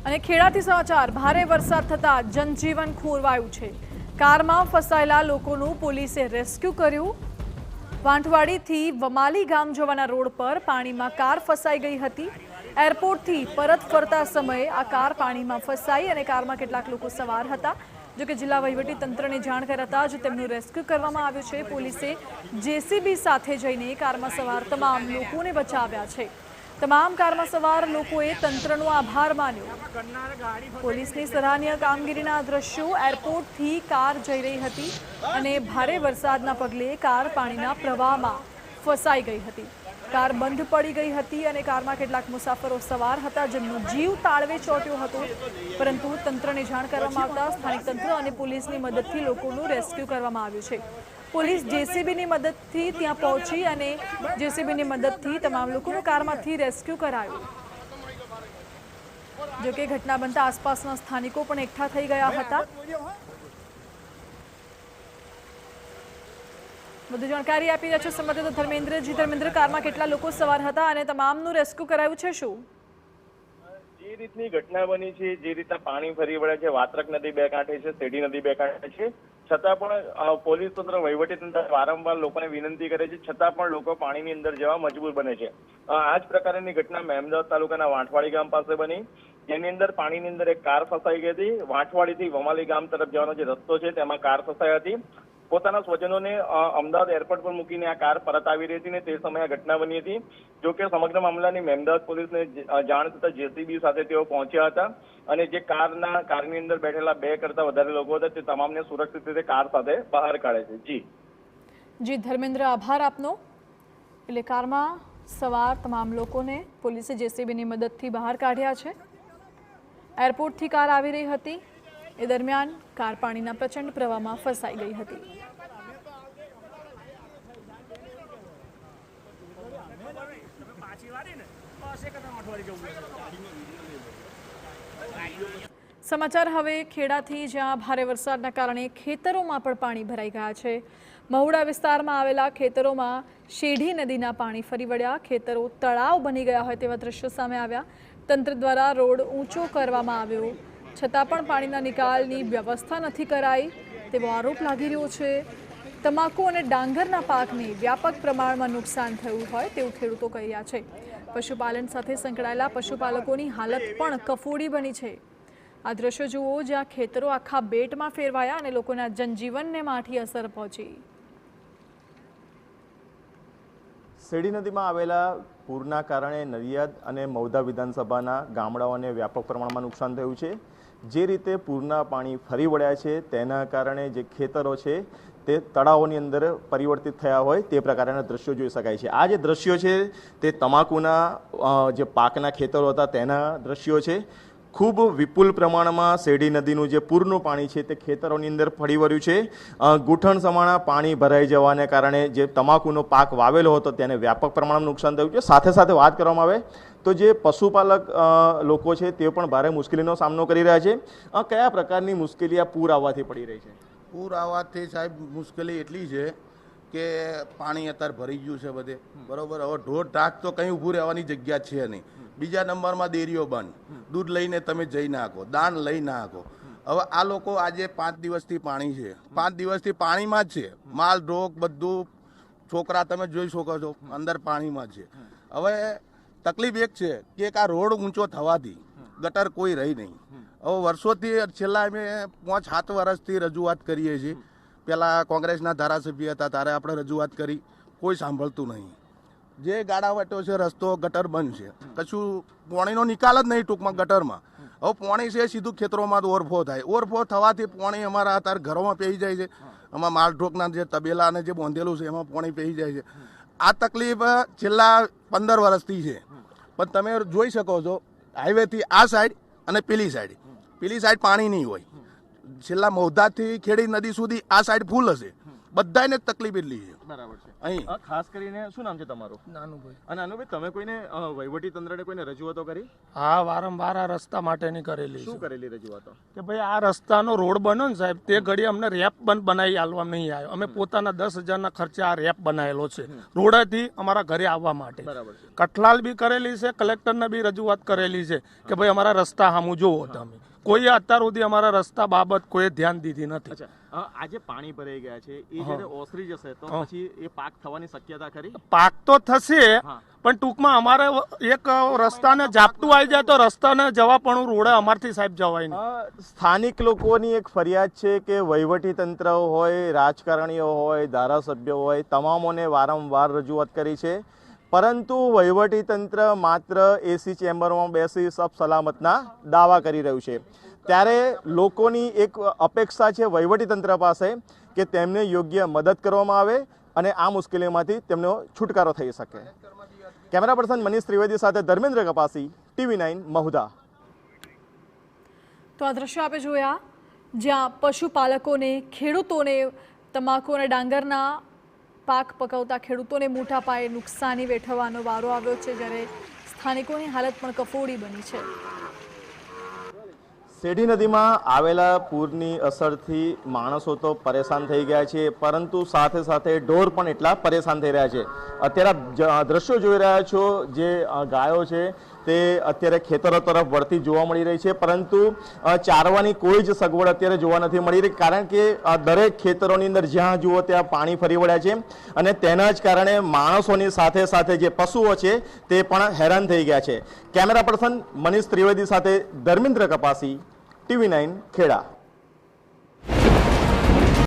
અને ખેડાથી સમાચાર ભારે વરસાદ થતા જનજીવન ખોરવાયું છે। કારમાં ફસાયેલા લોકોનું પોલીસે રેસ્ક્યુ કર્યું। વાંઠવાડીથી વમાલી ગામ જવાના રોડ પર પાણીમાં કાર ફસાઈ ગઈ હતી। એરપોર્ટથી પરત ફરતા સમયે આ કાર પાણીમાં ફસાઈ અને કારમાં કેટલાક લોકો સવાર હતા। જો કે જિલ્લા વહીવટી તંત્રને જાણ કરતા જ તેમનું રેસ્ક્યુ કરવામાં આવ્યું છે। પોલીસે જેસીબી સાથે જઈને કારમાં સવાર તમામ લોકોને બચાવ્યા છે। તમામ કારમાં સવાર લોકોએ તંત્રનો આભાર માન્યો। પોલીસની સરાહનીય કામગીરીના દ્રશ્યો। એરપોર્ટથી કાર જઈ રહી હતી અને ભારે વરસાદના પગલે કાર પાણીના પ્રવાહમાં ફસાઈ ગઈ હતી। કાર બંધ પડી ગઈ હતી અને કારમાં કેટલાક મુસાફરો સવાર હતા જેમનો જીવ તાળવે ચોંટ્યો હતો, પરંતુ તંત્રને જાણ કરવામાં આવતા સ્થાનિક તંત્ર અને પોલીસની મદદથી લોકોનું રેસ્ક્યુ કરવામાં આવ્યું છે। પોલીસ જેસીબીની મદદથી ત્યાં પહોંચી અને જેસીબીની મદદથી તમામ લોકોનું કારમાંથી રેસ્ક્યુ કરાયું। જો કે ઘટના બનતા આસપાસના સ્થાનિકો પણ એકઠા થઈ ગયા હતા। વધુ જાણકારી આપી રહ્યા છે સંવાદદાતા ધર્મેન્દ્રજી। ધર્મેન્દ્ર, કારમાં કેટલા લોકો સવાર હતા અને તમામનું રેસ્ક્યુ કરાયું છે શું? જે રીતની ઘટના બની છે, જે રીતના પાણી ફરી વળે છે, વાત્રક નદી બે કાંઠે છે, શેરડી નદી બે કાંઠે છે, છતાં પણ પોલીસ તંત્ર, વહીવટી તંત્ર વારંવાર લોકોને વિનંતી કરે છે, છતાં પણ લોકો પાણીની અંદર જવા મજબૂર બને છે। આ જ પ્રકારની ઘટના મહેમદાવાદ તાલુકાના વાંઠવાડી ગામ પાસે બની, જેની અંદર પાણીની અંદર એક કાર ફસાઈ ગઈ હતી। વાંઠવાડીથી વમાલી ગામ તરફ જવાનો જે રસ્તો છે તેમાં કાર ફસાઈ હતી। પોતાના સ્વજનોને અમદાવાદ એરપોર્ટ પર મૂકીને આ કાર પરત આવી રહી હતી ને તે સમયે આ ઘટના બની હતી। જો કે સમગ્ર મામલાની મહેમદાવાદ પોલીસને જાણ થતા જેસીબી સાથે તેઓ પહોંચ્યા હતા અને જે કારની અંદર બેઠેલા 2 કરતા વધારે લોકો હતા તે તમામને સુરક્ષિત રીતે કાર સાથે બહાર કાઢે છે। જી ધર્મેન્દ્ર, આભાર આપનો। એટલે કારમાં સવાર તમામ લોકોને પોલીસે જેસીબીની મદદથી બહાર કાઢ્યા છે। એરપોર્ટથી કાર આવી રહી હતી, એ દરમિયાન કાર પાણીના પ્રચંડ પ્રવાહમાં ફસાઈ ગઈ હતી। સમાચાર હવે ખેડાથી, જ્યાં ભારે વરસાદના કારણે ખેતરોમાં પણ પાણી ભરાઈ ગયા છે। મહુડા વિસ્તારમાં આવેલા ખેતરોમાં શેઢી નદીના પાણી ફરી વળ્યા। ખેતરો તળાવ બની ગયા હોય તેવા દ્રશ્યો સામે આવ્યા। તંત્ર દ્વારા રોડ ઊંચો કરવામાં આવ્યો, છતાં પણ પાણીના નિકાલની વ્યવસ્થા નથી કરાઈ તેવો આરોપ લાગી રહ્યો છે। તમાકુ અને ડાંગરના પાકને વ્યાપક પ્રમાણમાં નુકસાન થયું હોય તેવું ખેડૂતો કહી રહ્યા છે। પશુપાલન સાથે સંકળાયેલા પશુપાલકોની હાલત પણ કફોડી બની છે। આ દ્રશ્યો જુઓ, જ્યાં ખેતરો આખા બેટમાં ફેરવાયા અને લોકોના જનજીવનને માઠી અસર પહોંચી। શેરડી નદીમાં આવેલા પૂરના કારણે નડિયાદ અને મહુધા વિધાનસભાના ગામડાઓને વ્યાપક પ્રમાણમાં નુકસાન થયું છે। જે રીતે પૂરના પાણી ફરી વળ્યા છે તેના કારણે જે ખેતરો છે તે તળાવોની અંદર પરિવર્તિત થયા હોય તે પ્રકારના દ્રશ્યો જોઈ શકાય છે। આ જે દ્રશ્યો છે તે તમાકુના જે પાકના ખેતરો હતા તેના દ્રશ્યો છે। ખૂબ વિપુલ પ્રમાણમાં શેરડી નદીનું જે પૂરનું પાણી છે તે ખેતરોની અંદર ફરી વળ્યું છે। ગુઠણ સમાણા પાણી ભરાઈ જવાને કારણે જે તમાકુનો પાક વાવેલો હતો તેને વ્યાપક પ્રમાણમાં નુકસાન થયું છે। સાથે સાથે વાત કરવામાં આવે તો જે પશુપાલક લોકો છે તે પણ ભારે મુશ્કેલીનો સામનો કરી રહ્યા છે। કયા પ્રકારની મુશ્કેલી આ પૂર આવવાથી પડી રહી છે? પૂર આવવાથી સાહેબ મુશ્કેલી એટલી છે કે પાણી અત્યારે ભરી ગયું છે બધે, બરોબર। હવે ઢોર ઢાક તો કંઈ ઊભું રહેવાની જગ્યા છે નહીં। બીજા નંબરમાં ડેરીઓ બંધ, દૂધ લઈને તમે જઈ ના શકો, દાન લઈ ના શકો। હવે આ લોકો આજે 5 દિવસથી પાણી છે, 5 દિવસથી પાણીમાં જ છે। માલ ઢોક બધું, છોકરા તમે જોઈ શકો છો અંદર પાણીમાં છે। હવે તકલીફ એક છે કે આ રોડ ઊંચો થવાથી ગટર કોઈ રહી નહીં। હવે વર્ષોથી છેલ્લા અમે 5-7 વર્ષથી રજૂઆત કરીએ છીએ। પહેલાં કોંગ્રેસના ધારાસભ્ય હતા ત્યારે આપણે રજૂઆત કરી, કોઈ સાંભળતું નહીં। જે ગાડાવાટો છે રસ્તો ગટર બંધ છે, કશું પાણીનો નિકાલ જ નહીં ટૂંકમાં ગટરમાં। હવે પાણી છે સીધું ખેતરોમાં ઓવરફ્લો થાય, ઓવરફ્લો થવાથી પાણી અમારા અત્યારે ઘરોમાં પેઈ જાય છે। આમાં માલઢોકના જે તબેલા અને જે બાંધેલું છે એમાં પાણી પેઈ જાય છે। આ તકલીફ છેલ્લા 15 વર્ષથી છે, પણ તમે જોઈ શકો છો હાઈવેથી આ સાઈડ અને પેલી સાઈડ પાણી નહીં હોય। છેલ્લા મહુધાથી ખેડી નદી સુધી આ સાઈડ ફૂલ હશે, બધાને જ તકલીફ એટલી છે બરાબર છે અહીં. ખાસ કરીને શું નામ છે તમારું? નાનુભાઈ. અને નાનુભાઈ, તમે કોઈને વહીવટી તંત્રને કોઈને રજૂઆતો કરી? હા, વારંવાર આ રસ્તા માટેની કરેલી શું છે કરેલી રજૂઆતો? કે ભાઈ આ રસ્તાનો રોડ બન્યો ને સાહેબ, તે ઘડી અમને રેપ બનાવી આલવા નહીં આવ્યો. અમે પોતાના 10,000ના ખર્ચે આ રેપ બનાવેલો છે રોડેથી અમારા ઘરે આવવા માટે. બરાબર છે. કઠલાલ બી કરેલી છે, કલેક્ટરને બી રજૂઆત કરેલી છે કે ભાઈ અમારા રસ્તા સામું જોવો તમે. કોઈ અત્યાર સુધી અમારા રસ્તા બાબત કોઈ ધ્યાન દીધી નથી. અચ્છા, આજે પાણી ભરાઈ ગયા છે, એ જ્યારે ઓસરી જશે તો પછી એ પાક થવાની શક્યતા ખરી? પાક તો થશે, હા. પણ ટૂંકમાં અમારે એક રસ્તાને ઝાપટું આવી જાય તો રસ્તાને જવા પણ રોડે અમારથી સાહેબ જવાય નહીં. સ્થાનિક લોકોની એક ફરિયાદ છે કે વહીવટી તંત્ર હોય, રાજકારણીઓ હોય, ધારાસભ્યો હોય, તમામોને વારંવાર રજૂઆત કરી છે, પરંતુ વહીવટી તંત્ર માત્ર એસી ચેમ્બરમાં બેસી સબ સલામતના દાવા કરી રહ્યું છે. ત્યારે લોકોની એક અપેક્ષા છે વહીવટી તંત્ર પાસે કે તેમને યોગ્ય મદદ કરવામાં આવે અને આ મુશ્કેલીઓમાંથી તેમનો છુટકારો થઈ શકે. કેમેરા પર્સન મનીષ ત્રિવેદી સાથે ધર્મેન્દ્ર કપાસી, TV9 મહુધા. તો આ દ્રશ્યો આપણે જોયા જ્યાં પશુપાલકોને, ખેડૂતોને, તમાકુ અને ડાંગરના પાક પકવતા ખેડૂતોને મોટા પાયે નુકસાની વેઠવવાનો વારો આવ્યો છે, જ્યારે સ્થાનિકોની હાલત પણ કફોડી બની છે. શેરડી નદીમાં આવેલા પૂરની અસરથી માણસો તો પરેશાન થઈ ગયા છે, પરંતુ સાથે સાથે ઢોર પણ એટલા પરેશાન થઈ રહ્યા છે. અત્યારે આપ દ્રશ્યો જોઈ રહ્યા છો, જે ગાયો છે તે અત્યારે ખેતરો તરફ વળતી જોવા મળી રહી છે, પરંતુ ચારવાની કોઈ જ સગવડ અત્યારે જોવા નથી મળી રહી, કારણ કે દરેક ખેતરોની અંદર જ્યાં જુઓ ત્યાં પાણી ફરી વળ્યા છે અને તેના જ કારણે માણસોની સાથે સાથે જે પશુઓ છે તે પણ હેરાન થઈ ગયા છે. કેમેરા પર્સન મનીષ ત્રિવેદી સાથે ધર્મેન્દ્ર કપાસી, TV9 ખેડા.